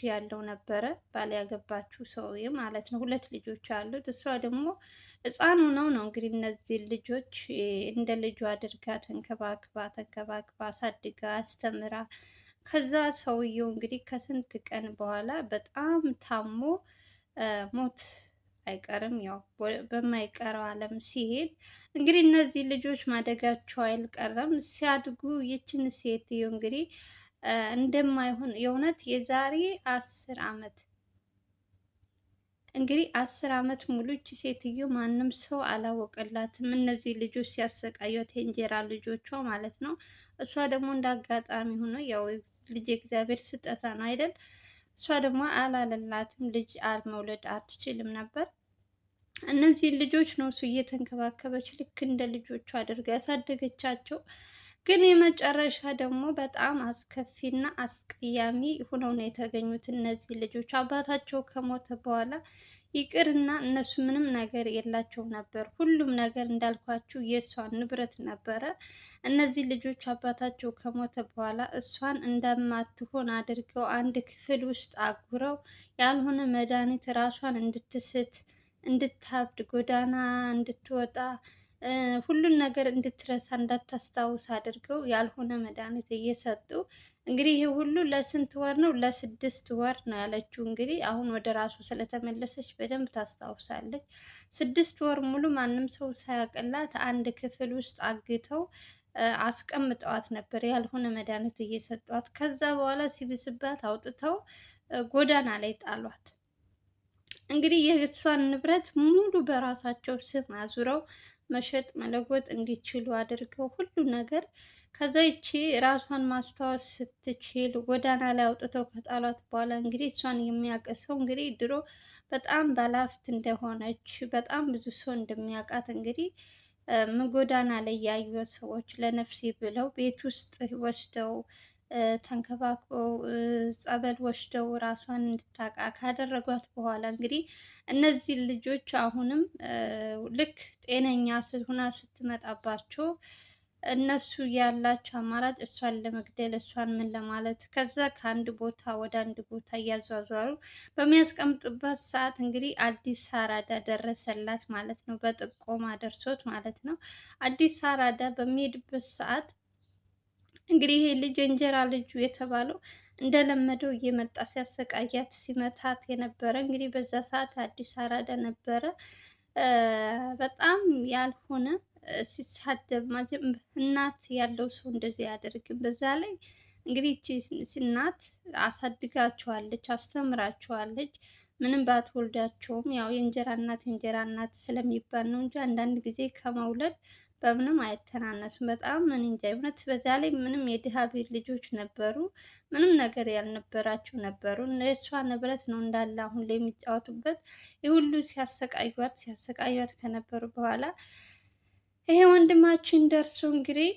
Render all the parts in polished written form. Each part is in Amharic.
ያለው ነበረ ባል ያገባችው ሰውዬ ማለት ነው። ሁለት ልጆች አሉት። እሷ ደግሞ ሕፃን ሆነው ነው እንግዲህ እነዚህ ልጆች እንደ ልጇ አድርጋ ተንከባክባ አሳድጋ አስተምራ ከዛ ሰውየው እንግዲህ ከስንት ቀን በኋላ በጣም ታሞ ሞት አይቀርም ያው በማይቀረው ዓለም ሲሄድ እንግዲህ እነዚህ ልጆች ማደጋቸው አይቀርም። ሲያድጉ ይችን ሴትዮ እንግዲህ እንደማይሆን የእውነት የዛሬ 10 ዓመት እንግዲህ 10 ዓመት ሙሉ ይቺ ሴትዮ ማንም ሰው አላወቀላትም። እነዚህ ልጆች ሲያሰቃዩት የእንጀራ ልጆቿ ማለት ነው። እሷ ደግሞ እንደ አጋጣሚ ሆኖ ያው ልጅ የእግዚአብሔር ስጦታ ነው አይደል? እሷ ደግሞ አላለላትም። ልጅ መውለድ አትችልም ነበር። እነዚህ ልጆች ነው እሱ እየተንከባከበች ልክ እንደ ልጆቹ አድርጋ ያሳደገቻቸው። ግን የመጨረሻ ደግሞ በጣም አስከፊና አስቀያሚ ሆነው ነው የተገኙት። እነዚህ ልጆች አባታቸው ከሞተ በኋላ ይቅርና እነሱ ምንም ነገር የላቸውም ነበር። ሁሉም ነገር እንዳልኳችሁ የእሷን ንብረት ነበረ። እነዚህ ልጆች አባታቸው ከሞተ በኋላ እሷን እንደማትሆን አድርገው አንድ ክፍል ውስጥ አጉረው ያልሆነ መድኃኒት ራሷን እንድትስት እንድታብድ ጎዳና እንድትወጣ ሁሉን ነገር እንድትረሳ እንዳታስታውስ አድርገው ያልሆነ መድኃኒት እየሰጡ እንግዲህ ይሄ ሁሉ ለስንት ወር ነው? ለ6 ወር ነው ያለችው። እንግዲህ አሁን ወደ ራሱ ስለተመለሰች በደንብ ታስታውሳለች። 6 ወር ሙሉ ማንም ሰው ሳያውቅላት አንድ ክፍል ውስጥ አግተው አስቀምጠዋት ነበር፣ ያልሆነ መድኃኒት እየሰጧት። ከዛ በኋላ ሲብስባት አውጥተው ጎዳና ላይ ጣሏት። እንግዲህ የእሷን ንብረት ሙሉ በራሳቸው ስም አዙረው መሸጥ መለወጥ እንዲችሉ አድርገው ሁሉ ነገር። ከዛ ይቺ ራሷን ማስታወስ ስትችል ጎዳና ላይ አውጥተው ከጣሏት በኋላ እንግዲህ እሷን የሚያውቅ ሰው እንግዲህ ድሮ በጣም ባለሀብት እንደሆነች በጣም ብዙ ሰው እንደሚያውቃት እንግዲህ ጎዳና ላይ ያዩ ሰዎች ለነፍሴ ብለው ቤት ውስጥ ወስደው ተንከባክበው ጸበል ወስደው ራሷን እንድታውቃ ካደረጓት በኋላ እንግዲህ እነዚህ ልጆች አሁንም ልክ ጤነኛ ሆና ስትመጣባቸው እነሱ ያላቸው አማራጭ እሷን ለመግደል እሷን ምን ለማለት ከዛ ከአንድ ቦታ ወደ አንድ ቦታ እያዟዟሩ በሚያስቀምጡበት ሰዓት እንግዲህ አዲስ አራዳ ደረሰላት ማለት ነው። በጥቆማ ደርሶት ማለት ነው። አዲስ አራዳ በሚሄድበት ሰዓት እንግዲህ ይሄ ልጅ እንጀራ ልጁ የተባለው እንደለመደው እየመጣ ሲያሰቃያት ሲመታት የነበረ እንግዲህ በዛ ሰዓት አዲስ አራዳ ነበረ። በጣም ያልሆነ ሲሳደብ እናት ያለው ሰው እንደዚህ አያደርግም። በዛ ላይ እንግዲህ ይቺ እናት አሳድጋቸዋለች፣ አስተምራቸዋለች። ምንም ባትወልዳቸውም ያው የእንጀራ እናት ስለሚባል ነው እንጂ አንዳንድ ጊዜ ከመውለድ በምንም አይተናነሱም። በጣም ምን እንጃ እውነት። በዛ ላይ ምንም የድሃ ቤት ልጆች ነበሩ፣ ምንም ነገር ያልነበራቸው ነበሩ። የእሷ ንብረት ነው እንዳለ አሁን ላይ የሚጫወቱበት። ይህ ሁሉ ሲያሰቃዩት ከነበሩ በኋላ ይሄ ወንድማችን ደርሶ እንግዲህ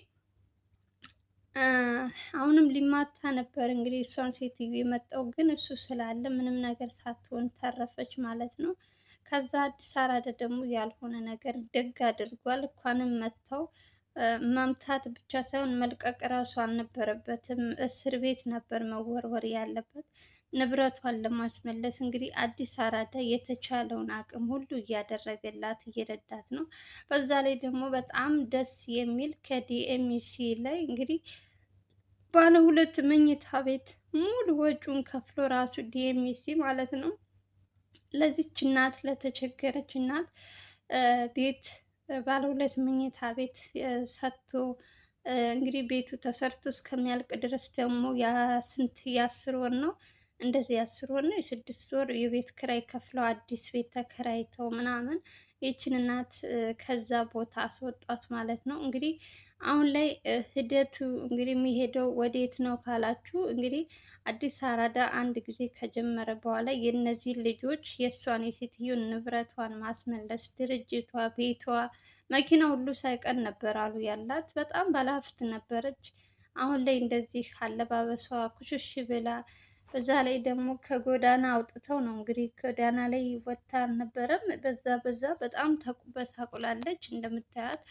አሁንም ሊማታ ነበር እንግዲህ እሷን ሴትዮ የመጣው፣ ግን እሱ ስላለ ምንም ነገር ሳትሆን ተረፈች ማለት ነው። ከዛ አዲስ አራዳ ደግሞ ያልሆነ ነገር ደግ አድርጓል። እንኳንም መጥተው መምታት ብቻ ሳይሆን መልቀቅ ራሱ አልነበረበትም። እስር ቤት ነበር መወርወር ያለበት። ንብረቷን ለማስመለስ እንግዲህ አዲስ አራዳ የተቻለውን አቅም ሁሉ እያደረገላት እየረዳት ነው። በዛ ላይ ደግሞ በጣም ደስ የሚል ከዲኤምሲ ላይ እንግዲህ ባለ 2 መኝታ ቤት ሙሉ ወጪውን ከፍሎ ራሱ ዲኤምሲ ማለት ነው ለዚች እናት ለተቸገረች እናት ቤት ባለ 2 መኝታ ቤት ሰጥቶ እንግዲህ ቤቱ ተሰርቶ እስከሚያልቅ ድረስ ደግሞ ስንት የ10 ወር ነው እንደዚህ የ10 ወር ነው የ6 ወር የቤት ኪራይ ከፍለው አዲስ ቤት ተከራይተው ምናምን ይችን እናት ከዛ ቦታ አስወጣት ማለት ነው። እንግዲህ አሁን ላይ ሂደቱ እንግዲህ የሚሄደው ወዴት ነው ካላችሁ እንግዲህ አዲስ አራዳ አንድ ጊዜ ከጀመረ በኋላ የእነዚህ ልጆች የእሷን የሴትዮን ንብረቷን ማስመለስ ድርጅቷ፣ ቤቷ፣ መኪና ሁሉ ሳይቀር ነበር አሉ ያላት። በጣም ባለሀብት ነበረች። አሁን ላይ እንደዚህ አለባበሷ ኩሽሽ ብላ በዛ ላይ ደግሞ ከጎዳና አውጥተው ነው እንግዲህ ጎዳና ላይ ወጥታ አልነበረም። በዛ በጣም ተቁበሳቁላለች እንደምታያት።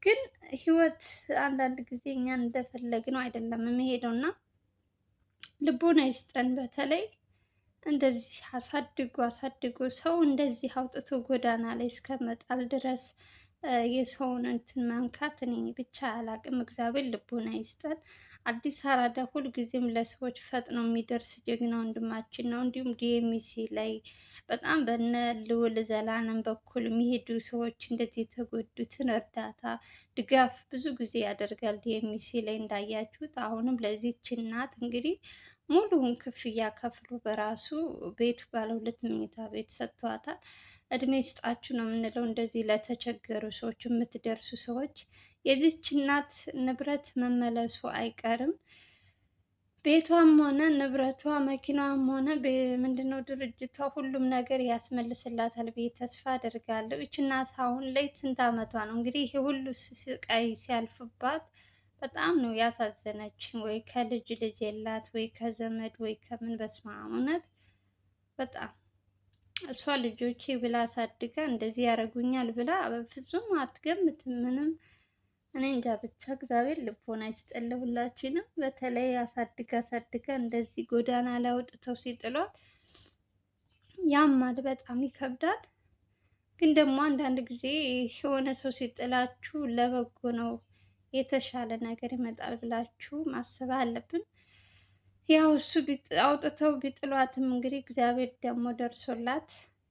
ግን ህይወት አንዳንድ ጊዜ እኛን እንደፈለግነው አይደለም የሚሄደው እና ልቦና ይስጠን። በተለይ እንደዚህ አሳድጎ አሳድጎ ሰው እንደዚህ አውጥቶ ጎዳና ላይ እስከመጣል ድረስ የሰውን እንትን መንካት እኔ ብቻ አላቅም። እግዚአብሔር ልቦና ይስጠን። አዲስ አራዳ ሁልጊዜም ለሰዎች ፈጥኖ የሚደርስ ጀግና ወንድማችን ነው። እንዲሁም ዲኤምሲ ላይ በጣም በነ ልዑል ዘላለም በኩል የሚሄዱ ሰዎች እንደዚህ የተጎዱትን እርዳታ ድጋፍ ብዙ ጊዜ ያደርጋል። ዲኤምሲ ላይ እንዳያችሁት አሁንም ለዚች እናት እንግዲህ ሙሉውን ክፍያ ከፍሎ በራሱ ቤቱ ባለ 2 መኝታ ቤት ሰጥቷታል። እድሜ ይስጣችሁ ነው የምንለው። እንደዚህ ለተቸገሩ ሰዎች የምትደርሱ ሰዎች የዚች እናት ንብረት መመለሱ አይቀርም። ቤቷም ሆነ ንብረቷ፣ መኪናዋም ሆነ ምንድነው ድርጅቷ፣ ሁሉም ነገር ያስመልስላታል ብዬ ተስፋ አደርጋለሁ። ይች እናት አሁን ላይ ስንት ዓመቷ ነው እንግዲህ ይሄ ሁሉ ስቃይ ሲያልፍባት በጣም ነው ያሳዘነች። ወይ ከልጅ ልጅ የላት ወይ ከዘመድ ወይ ከምን። በስመ አብ እውነት በጣም እሷ ልጆቼ ብላ አሳድጋ እንደዚህ ያደርጉኛል ብላ በፍጹም አትገምትም። ምንም እኔ እንጃ ብቻ እግዚአብሔር ልቦና ይስጠን ለሁላችንም። በተለይ አሳድጋ አሳድጋ እንደዚህ ጎዳና ላይ አውጥተው ሲጥሏት ያማል፣ በጣም ይከብዳል። ግን ደግሞ አንዳንድ ጊዜ የሆነ ሰው ሲጥላችሁ ለበጎ ነው የተሻለ ነገር ይመጣል ብላችሁ ማሰብ አለብን። ያው እሱ አውጥተው ቢጥሏትም እንግዲህ እግዚአብሔር ደግሞ ደርሶላት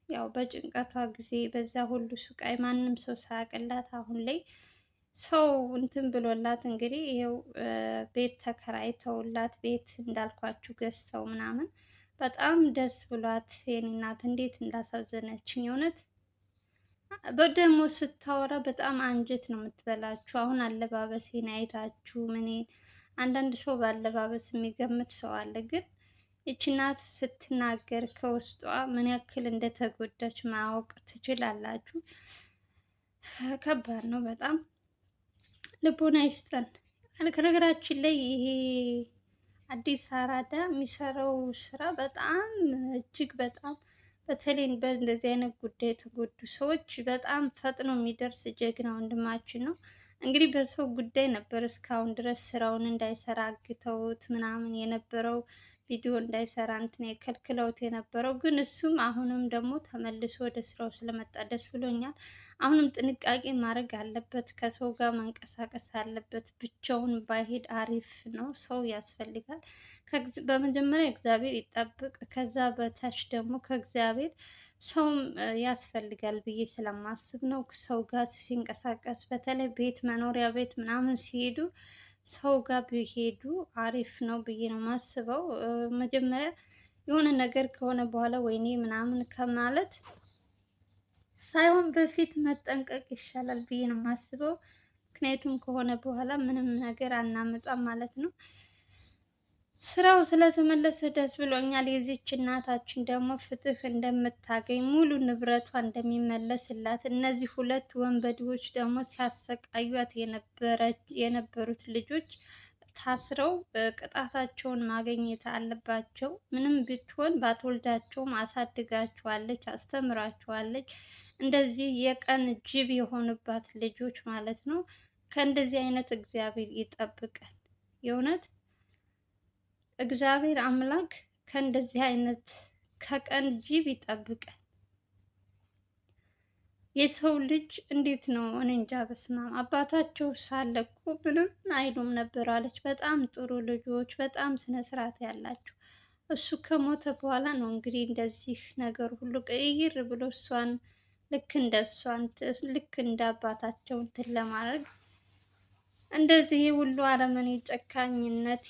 ያው በጭንቀቷ ጊዜ በዛ ሁሉ ስቃይ ማንም ሰው ሳያውቅላት አሁን ላይ ሰው እንትን ብሎላት እንግዲህ ይኸው ቤት ተከራይተውላት ቤት እንዳልኳችሁ ገዝተው ምናምን በጣም ደስ ብሏት የኔ እናት እንዴት እንዳሳዘነችኝ የእውነት በደግሞ ስታወራ በጣም አንጀት ነው የምትበላችሁ። አሁን አለባበሴን አይታችሁ አንዳንድ ሰው በአለባበስ የሚገምት ሰው አለ። ግን ይቺ እናት ስትናገር ከውስጧ ምን ያክል እንደተጎዳች ማወቅ ትችላላችሁ። ከባድ ነው በጣም። ልቦና ይስጠን። ከነገራችን ላይ ይሄ አዲስ አራዳ የሚሰራው ስራ በጣም እጅግ በጣም በተለይ በእንደዚህ አይነት ጉዳይ የተጎዱ ሰዎች በጣም ፈጥኖ የሚደርስ ጀግና ወንድማችን ነው። እንግዲህ በሰው ጉዳይ ነበር እስካሁን ድረስ ስራውን እንዳይሰራ አግተውት ምናምን የነበረው ቪዲዮ እንዳይሰራ እንትን የከልክለውት የነበረው። ግን እሱም አሁንም ደግሞ ተመልሶ ወደ ስራው ስለመጣ ደስ ብሎኛል። አሁንም ጥንቃቄ ማድረግ አለበት፣ ከሰው ጋር መንቀሳቀስ አለበት። ብቻውን ባይሄድ አሪፍ ነው። ሰው ያስፈልጋል። በመጀመሪያ እግዚአብሔር ይጠብቅ፣ ከዛ በታች ደግሞ ከእግዚአብሔር ሰውም ያስፈልጋል ብዬ ስለማስብ ነው። ሰው ጋር ሲንቀሳቀስ በተለይ ቤት መኖሪያ ቤት ምናምን ሲሄዱ ሰው ጋር ቢሄዱ አሪፍ ነው ብዬ ነው የማስበው። መጀመሪያ የሆነ ነገር ከሆነ በኋላ ወይኔ ምናምን ከማለት ሳይሆን በፊት መጠንቀቅ ይሻላል ብዬ ነው የማስበው። ምክንያቱም ከሆነ በኋላ ምንም ነገር አናመጣም ማለት ነው። ስራው ስለተመለሰ ደስ ብሎኛል። የዚች እናታችን ደግሞ ፍትህ እንደምታገኝ ሙሉ ንብረቷ እንደሚመለስላት፣ እነዚህ ሁለት ወንበዴዎች ደግሞ ሲያሰቃዩት የነበሩት ልጆች ታስረው ቅጣታቸውን ማግኘት አለባቸው። ምንም ብትሆን ባትወልዳቸውም አሳድጋቸዋለች፣ አስተምራቸዋለች። እንደዚህ የቀን ጅብ የሆኑባት ልጆች ማለት ነው። ከእንደዚህ አይነት እግዚአብሔር ይጠብቀን የእውነት እግዚአብሔር አምላክ ከእንደዚህ አይነት ከቀን ጅብ ይጠብቀን። የሰው ልጅ እንዴት ነው? እኔ እንጃ። በስመ አብ አባታቸው ሳለ እኮ ምንም አይሉም ነበር አለች። በጣም ጥሩ ልጆች፣ በጣም ስነ ስርዓት ያላቸው። እሱ ከሞተ በኋላ ነው እንግዲህ እንደዚህ ነገር ሁሉ ቅይር ብሎ እሷን ልክ እንደ እሷን ልክ እንደ አባታቸው እንትን ለማድረግ እንደዚህ ሁሉ አረመኔ ጨካኝነት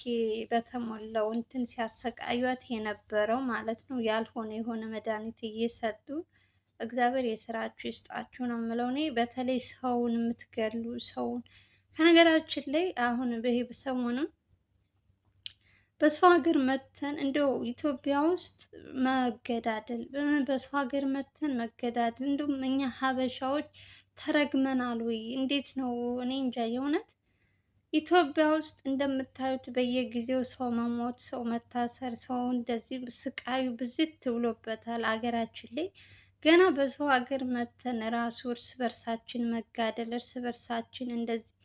በተሞላው እንትን ሲያሰቃዩት የነበረው ማለት ነው። ያልሆነ የሆነ መድኃኒት እየሰጡ እግዚአብሔር የስራችሁ ይስጣችሁ ነው የምለው። እኔ በተለይ ሰውን የምትገሉ ሰውን ከነገራችን ላይ አሁን ሰሞኑን በሰው ሀገር መተን እንደው ኢትዮጵያ ውስጥ መገዳደል፣ በሰው ሀገር መተን መገዳደል፣ እንደውም እኛ ሀበሻዎች ተረግመናል ወይ? እንዴት ነው? እኔ እንጃ የእውነት ኢትዮጵያ ውስጥ እንደምታዩት በየጊዜው ሰው መሞት፣ ሰው መታሰር፣ ሰው እንደዚህ ስቃዩ ብዝት ብሎበታል አገራችን ላይ። ገና በሰው ሀገር መተን ራሱ እርስ በርሳችን መጋደል፣ እርስ በርሳችን እንደዚህ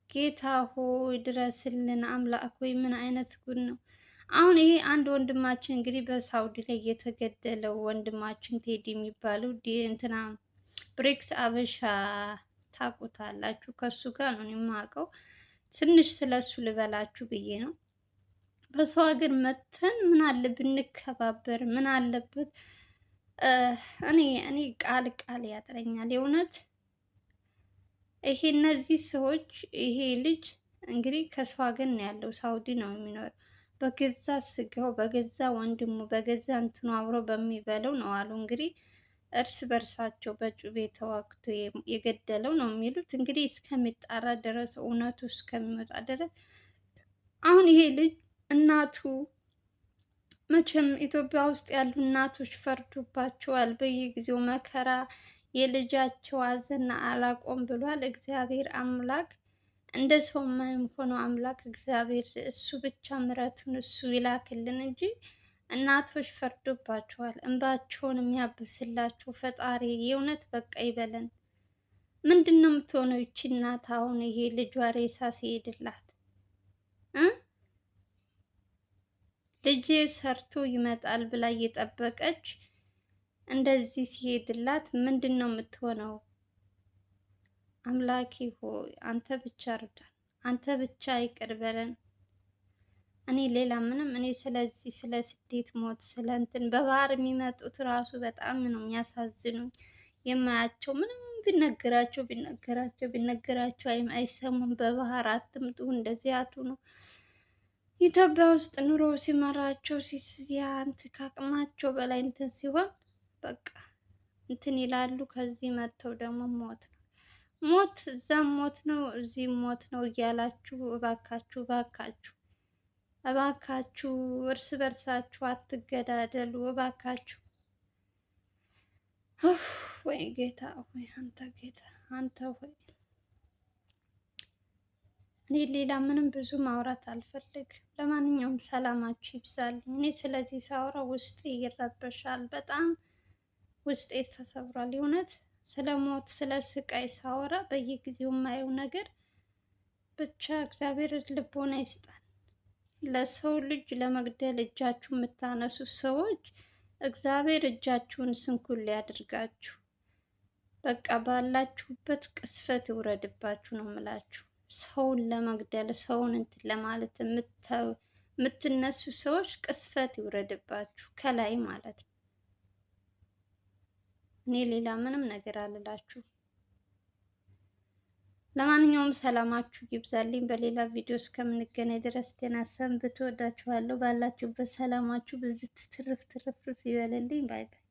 ጌታ ሆይ ድረስልን። አምላክ ሆይ ምን አይነት ጉድ ነው? አሁን ይሄ አንድ ወንድማችን እንግዲህ በሳውዲ ላይ የተገደለው ወንድማችን ቴዲ የሚባለው እንትና ብሬክስ አበሻ ታውቁታላችሁ። ከሱ ጋር ነው የማውቀው። ትንሽ ስለሱ ልበላችሁ ብዬ ነው። በሰው ሀገር መተን ምን አለ ብንከባበር፣ ምን አለበት? እኔ ቃል ያጥረኛል የእውነት። ይሄ እነዚህ ሰዎች ይሄ ልጅ እንግዲህ ከሰው ሀገር ነው ያለው፣ ሳውዲ ነው የሚኖረው። በገዛ ስጋው በገዛ ወንድሙ በገዛ እንትኑ አብሮ በሚበለው ነው አሉ እንግዲህ እርስ በርሳቸው በጩቤ ተዋግቶ የገደለው ነው የሚሉት። እንግዲህ እስከሚጣራ ድረስ እውነቱ እስከሚወጣ ድረስ አሁን ይሄ ልጅ እናቱ መቼም ኢትዮጵያ ውስጥ ያሉ እናቶች ፈርዶባቸዋል። በየጊዜው መከራ የልጃቸው ሀዘን አላቆም ብሏል። እግዚአብሔር አምላክ እንደ ሰው የማይሆነው አምላክ እግዚአብሔር እሱ ብቻ ምሕረቱን እሱ ይላክልን እንጂ እናቶች ፈርዶባቸዋል። እንባቸውን የሚያብስላቸው ፈጣሪ የእውነት በቃ ይበለን። ምንድን ነው የምትሆነው ይቺ እናት? አሁን ይሄ ልጇ ሬሳ ሲሄድላት ልጄ ሰርቶ ይመጣል ብላ እየጠበቀች እንደዚህ ሲሄድላት ምንድን ነው የምትሆነው? አምላኬ ሆይ አንተ ብቻ እርዳን፣ አንተ ብቻ ይቅር በለን። እኔ ሌላ ምንም ስለዚህ ስለ ስደት ሞት ስለ እንትን በባህር የሚመጡት ራሱ በጣም ነው የሚያሳዝኑኝ። የማያቸው ምንም ቢነገራቸው አይሰሙም። በባህር አትምጡ እንደዚህ አትሁኑ። ኢትዮጵያ ውስጥ ኑሮ ሲመራቸው ሲያንት ከአቅማቸው በላይ እንትን ሲሆን በቃ እንትን ይላሉ። ከዚህ መጥተው ደግሞ ሞት እዛም ሞት ነው እዚህም ሞት ነው እያላችሁ እባካችሁ እባካችሁ እርስ በርሳችሁ አትገዳደሉ እባካችሁ። ወይ ጌታ ሆይ አንተ ሆይ እኔ ሌላ ምንም ብዙ ማውራት አልፈልግም። ለማንኛውም ሰላማችሁ ይብዛልኝ። እኔ ስለዚህ ሳወራ ውስጤ ይረበሻል፣ በጣም ውስጤ ተሰብሯል። እውነት ስለ ሞት ስለ ስቃይ ሳወራ በየጊዜው የማየው ነገር ብቻ እግዚአብሔር ልቦና ይስጣል። ለሰው ልጅ ለመግደል እጃችሁ የምታነሱ ሰዎች እግዚአብሔር እጃችሁን ስንኩል ያድርጋችሁ። በቃ ባላችሁበት ቅስፈት ይውረድባችሁ ነው የምላችሁ። ሰውን ለመግደል ሰውን እንትን ለማለት የምትነሱ ሰዎች ቅስፈት ይውረድባችሁ ከላይ ማለት ነው። እኔ ሌላ ምንም ነገር አልላችሁ። ለማንኛውም ሰላማችሁ ይብዛልኝ። በሌላ ቪዲዮ እስከምንገናኝ ድረስ ደህና ሰንብቱ። እወዳችኋለሁ። ባላችሁበት ሰላማችሁ ብዝት ትርፍ ይበልልኝ። ባይ ባይ።